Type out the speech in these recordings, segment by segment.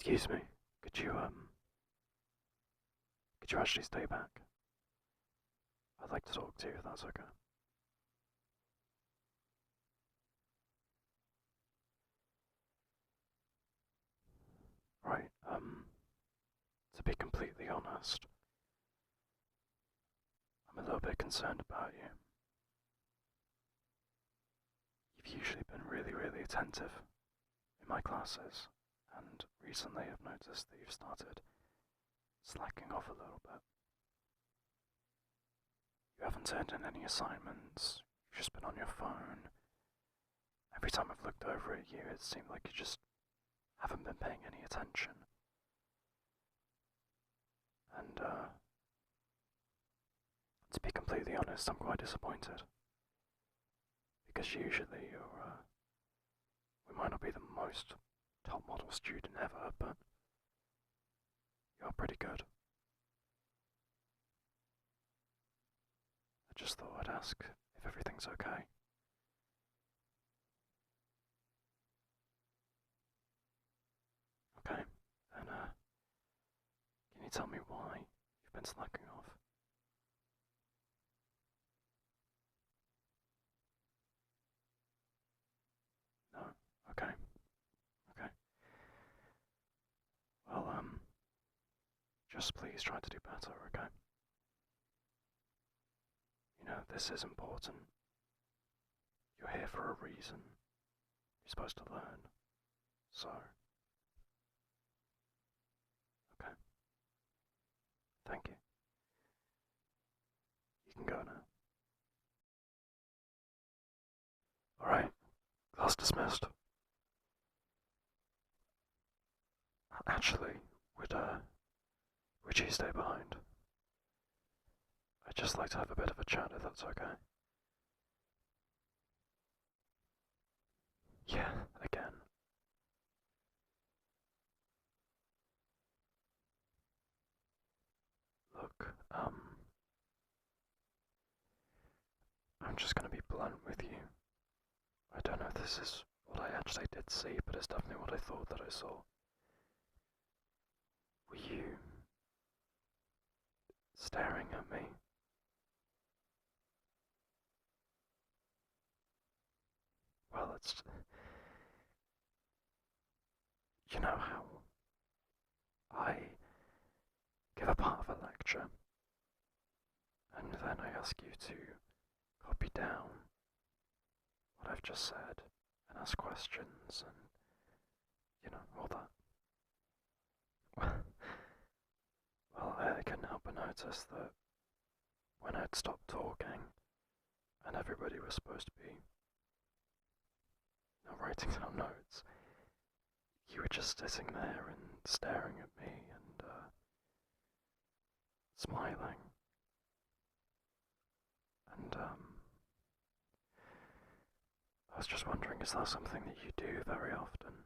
Excuse me, could you actually stay back? I'd like to talk to you if that's okay. Right, to be completely honest, I'm a little bit concerned about you. You've usually been really attentive in my classes, and recently I've noticed that you've started slacking off a little bit. You haven't turned in any assignments, you've just been on your phone. Every time I've looked over at you, it seemed like you just haven't been paying any attention. And, to be completely honest, I'm quite disappointed. Because usually we might not be the most top model student ever, but you're pretty good. I just thought I'd ask if everything's okay. Okay, then can you tell me why you've been slacking off? No? Okay. Okay. Well, just please try to do better, okay? You know, this is important. You're here for a reason. You're supposed to learn. So, okay. Thank you. You can go now. Alright, class dismissed. Actually, would you stay behind? I'd just like to have a bit of a chat if that's okay. Yeah, again. Look, I'm just gonna be blunt with you. I don't know if this is what I actually did see, but it's definitely what I thought that I saw. Were you staring at me? Well, it's... You know how I give a part of a lecture, and then I ask you to copy down what I've just said, and ask questions, and, you know, all that. Well, I couldn't help but notice that when I'd stopped talking, and everybody was supposed to be, you know, writing down notes, you were just sitting there and staring at me and smiling. And I was just wondering, is that something that you do very often?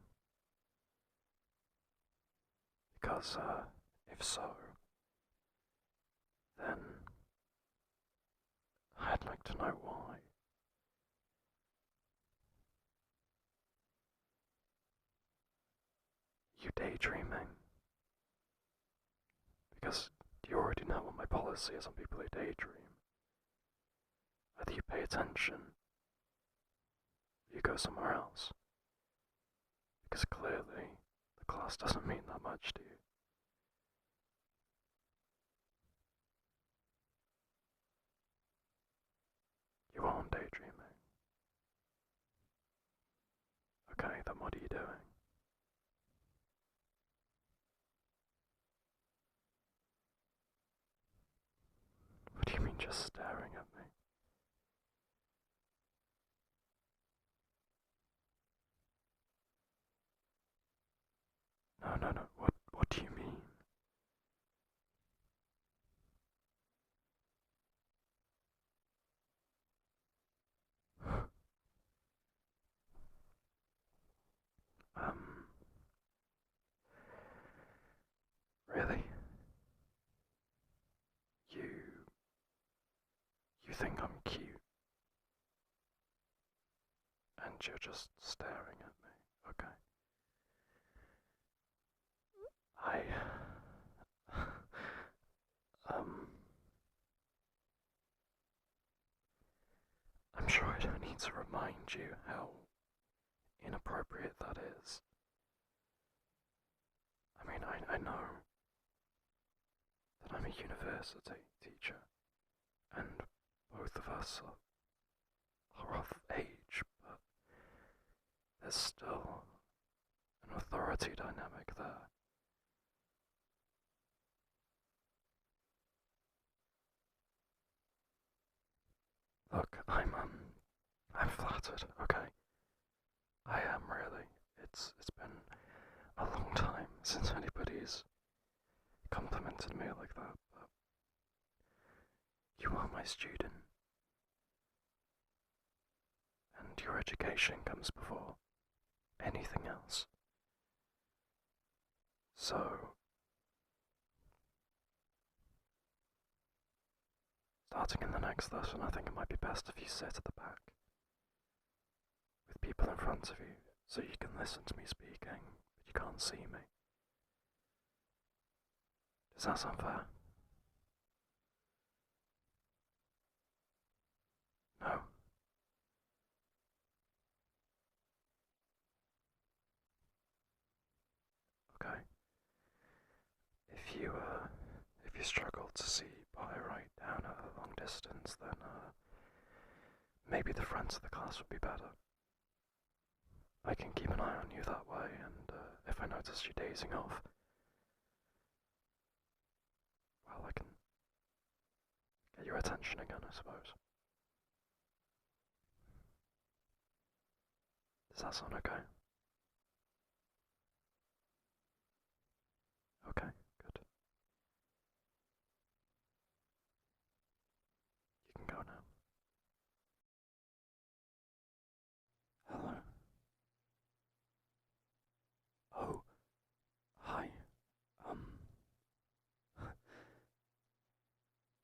Because if so, then I'd like to know why. You daydreaming? Because you already know what my policy is on people who daydream. Either you pay attention, or you go somewhere else. Because clearly, the class doesn't mean that much to you. You aren't daydreaming. Okay, then what are you doing? What do you mean just staring at me? No, what do you mean? Um, really? You, you think I'm cute, and you're just staring at me, okay? sure I don't need to remind you how inappropriate that is. I mean, I know that I'm a university teacher, and both of us are of age, but there's still an authority dynamic there. Look, I'm flattered, okay? I am really. It's been a long time since anybody's complimented me like that, but you are my student, and your education comes before anything else. So, starting in the next lesson, I think it might be best if you sit at the back, with people in front of you, so you can listen to me speaking, but you can't see me. Does that sound fair? No? Okay. If you struggle to see by right down at a long distance, then maybe the front of the class would be better. I can keep an eye on you that way, and if I notice you dazing off, well, I can get your attention again, I suppose. Does that sound okay? Okay, good. You can go now. Hello. Oh, hi.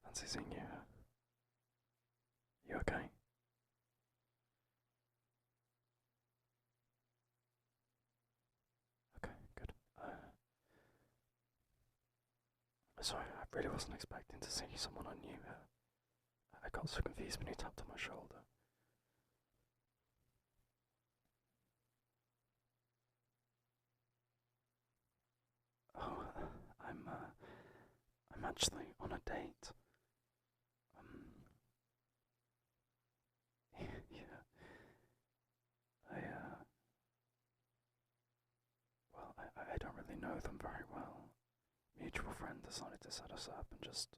Fancy seeing you. You okay? Okay, good. Sorry, I really wasn't expecting to see someone I knew. I got so confused when you tapped on my shoulder. Oh, I'm actually on a date. Yeah, I don't really know them very well. Mutual friend decided to set us up and just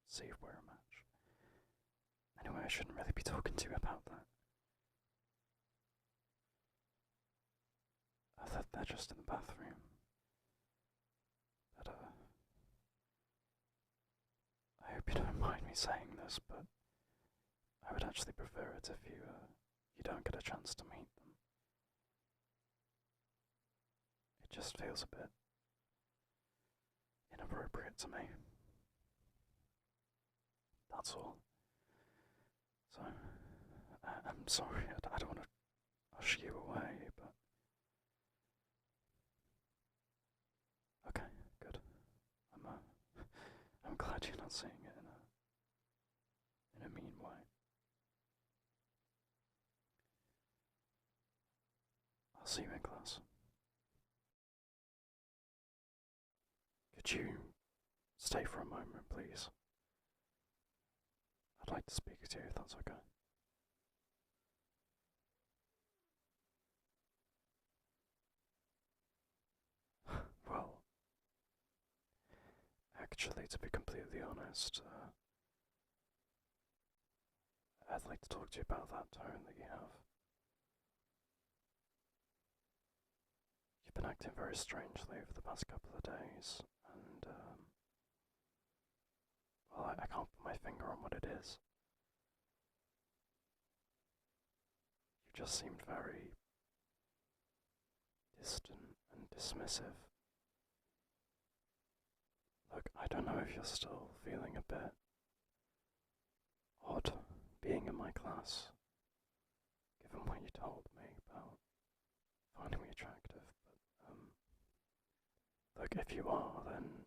see if we're a match. Anyway, I shouldn't really be talking to you about that. They're just in the bathroom. But, I hope you don't mind me saying this, but I would actually prefer it if you don't get a chance to meet them. It just feels a bit inappropriate to me. That's all. So, I'm sorry, I don't want to hush you away, but... Okay, good. I'm glad you're not seeing it in a mean way. I'll see you in class. Could you stay for a moment, please? I'd like to speak to you if that's okay. Well, actually, to be completely honest, I'd like to talk to you about that tone that you have. You've been acting very strangely over the past couple of days, and, well, I can't put my finger on what it is. You just seemed very distant and dismissive. Look, I don't know if you're still feeling a bit odd being in my class, given what you told me about finding me attractive, but, look, if you are, then,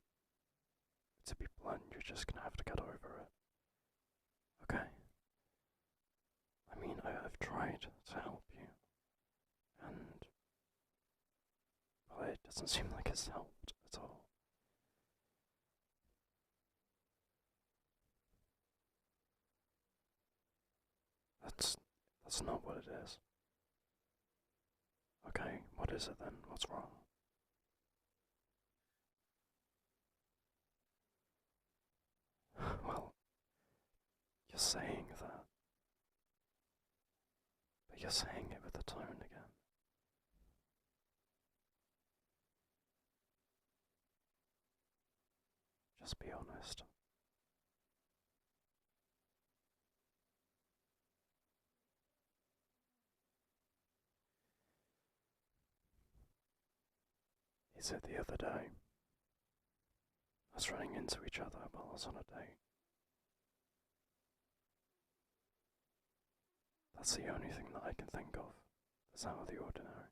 to be blunt, you're just gonna have to get over it. Okay? I I've tried to help you, and well, it doesn't seem like it's helped at all. That's not what it is. Okay, what is it then? What's wrong? Well, you're saying that, but you're saying it with a tone again. Just be honest. He said the other day, us running into each other while I was on a date. That's the only thing that I can think of that's out of the ordinary.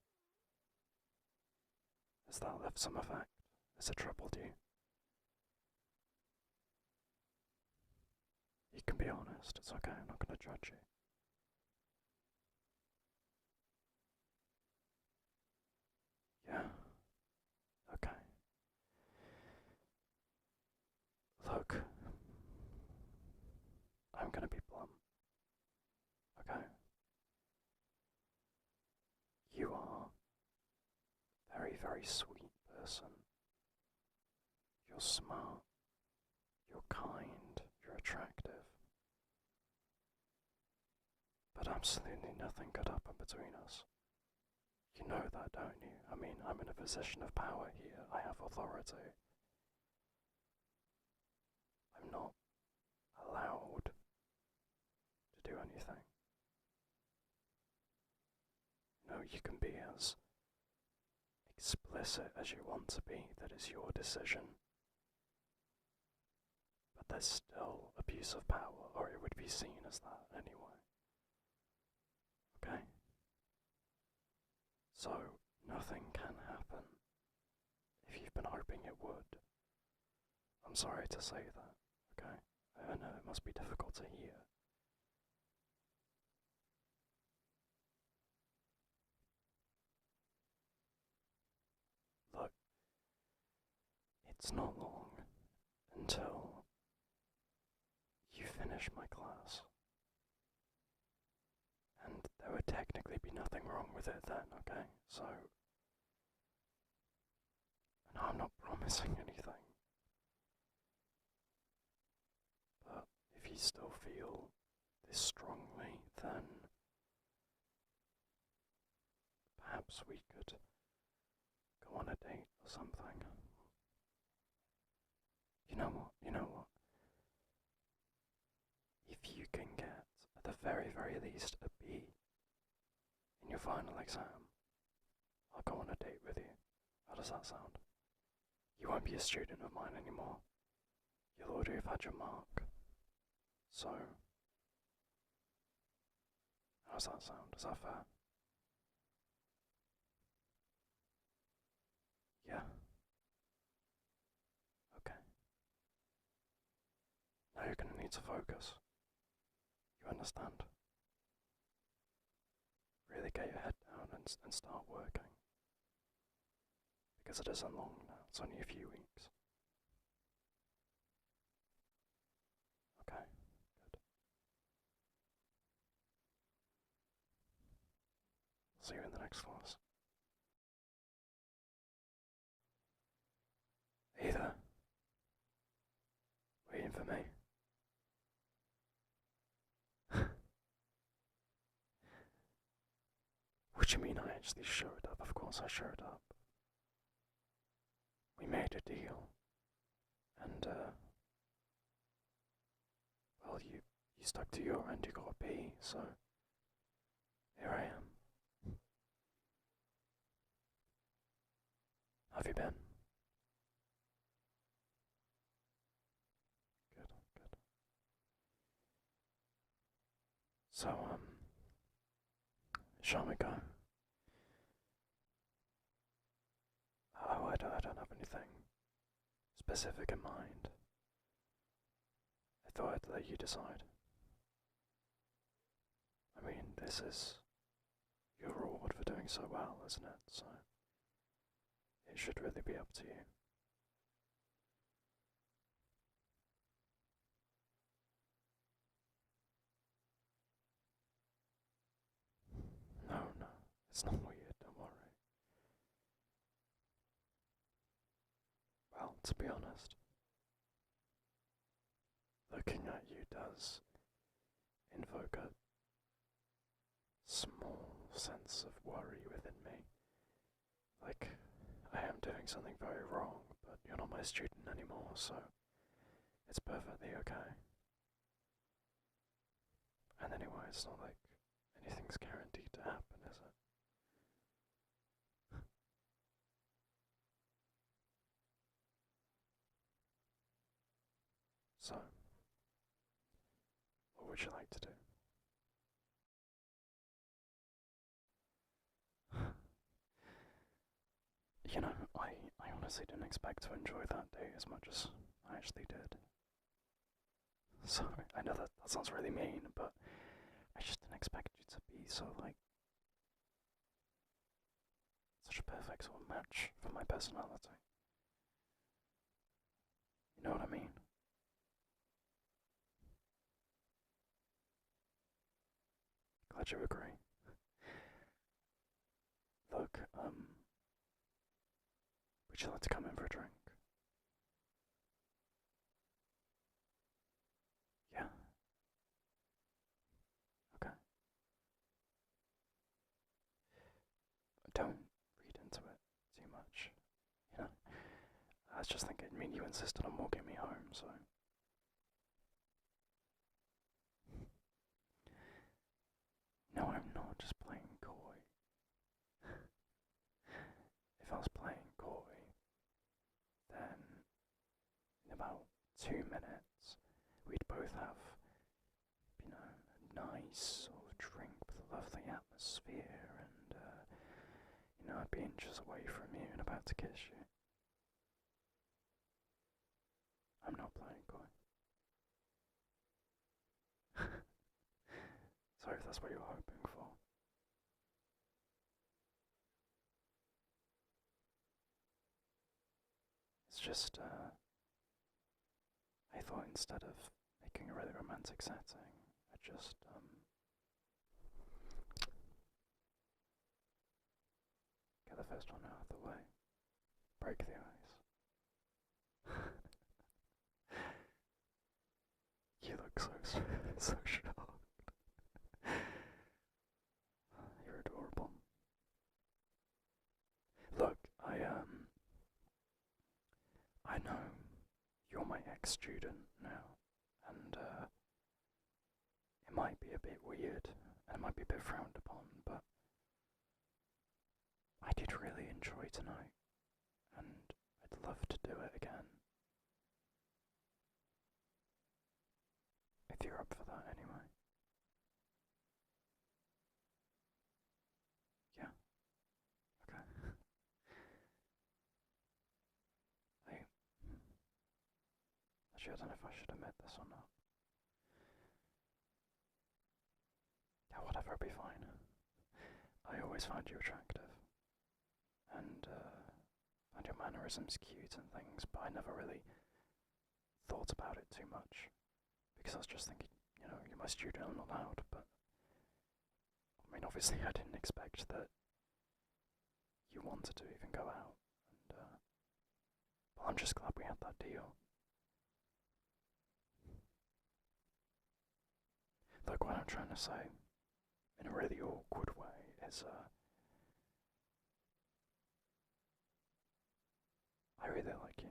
Has that left some effect? Has it troubled you? You can be honest, it's okay, I'm not going to judge you. Yeah? Okay. Look, I'm going to be blunt. Okay? You are a very, very sweet person. You're smart. You're kind. You're attractive. But absolutely nothing could happen between us. You know that, don't you? I mean, I'm in a position of power here. I have authority. I'm not allowed to do anything. No, you can be as explicit as you want to be. That is your decision. But there's still abuse of power, or it would be seen as that anyway. Okay? So, nothing can happen if you've been hoping it would. I'm sorry to say that, okay? I know it must be difficult to hear. Look, it's not long until you finish my class. And there would technically be nothing wrong with it then, okay? So, and I'm not promising anything. But if you still feel this strongly, then perhaps we could go on a date or something. You know what? If you can get, at the very, very least, a B in your final exam, I'll go on a date with you. How does that sound? You won't be a student of mine anymore. You'll already have had your mark. So, how does that sound? Is that fair? Yeah? Okay. Now you're gonna need to focus. You understand? Really get your head down and start working. Because it isn't long now, it's only a few weeks. Okay, good. See you in the next class. Hey there. Waiting for me? What do you mean I actually showed up? Of course I showed up. We made a deal. And, well, you stuck to your end, you got a B, so here I am. How have you been? Good, good. So, shall we go? Oh, I don't have anything specific in mind. I thought I'd let you decide. I mean, this is your reward for doing so well, isn't it? So it should really be up to you. No, no, it's not weird, don't worry. Well, to be honest, looking at you does invoke a small sense of worry within me. Like, I am doing something very wrong, but you're not my student anymore, so it's perfectly okay. And anyway, it's not like anything's guaranteed to happen, is it? So, what would you like to do? You know, I honestly didn't expect to enjoy that day as much as I actually did. Sorry, I know that sounds really mean, but I just didn't expect you to be so, like, such a perfect sort of match for my personality. You know what I mean? Glad you agree. Look, would you like to come in for a drink? Yeah? Okay. Don't read into it too much, you know? I was just thinking, I mean, you insisted on walking me home, so... No, I'm not just playing coy. If I was playing coy, then in about 2 minutes, we'd both have, you know, a nice sort of drink with a lovely atmosphere, and, you know, I'd be inches away from you and about to kiss you. I'm not playing coy. Sorry if that's what you were hoping for. It's just, I thought instead of making a really romantic setting, I'd just, get the first one out of the way. Break the ice. You look so shocked. You're adorable. Look, I know you're my ex-student now, and, it might be a bit weird, and it might be a bit frowned upon, but I did really enjoy tonight, and I'd love to do it again. If you're up for that anyway. Yeah? Okay. Actually, I don't know if I should admit this or not. Yeah, whatever, it'll be fine. I always found you attractive, and, found your mannerisms cute and things, but I never really thought about it too much, because I was just thinking, you know, you're my student, I'm not allowed, but, I mean, obviously I didn't expect that you wanted to even go out, and, well, I'm just glad we had that deal. Look, what I'm trying to say, in a really awkward way, is, I really like you.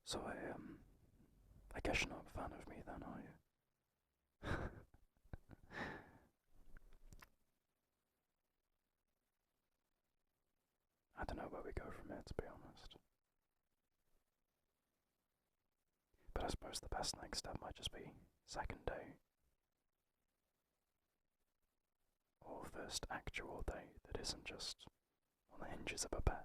So I guess you're not a fan of me then, are you? I don't know where we go from here, to be honest. But I suppose the best next step might just be second date. Or first actual date that isn't just on the hinges of a bet.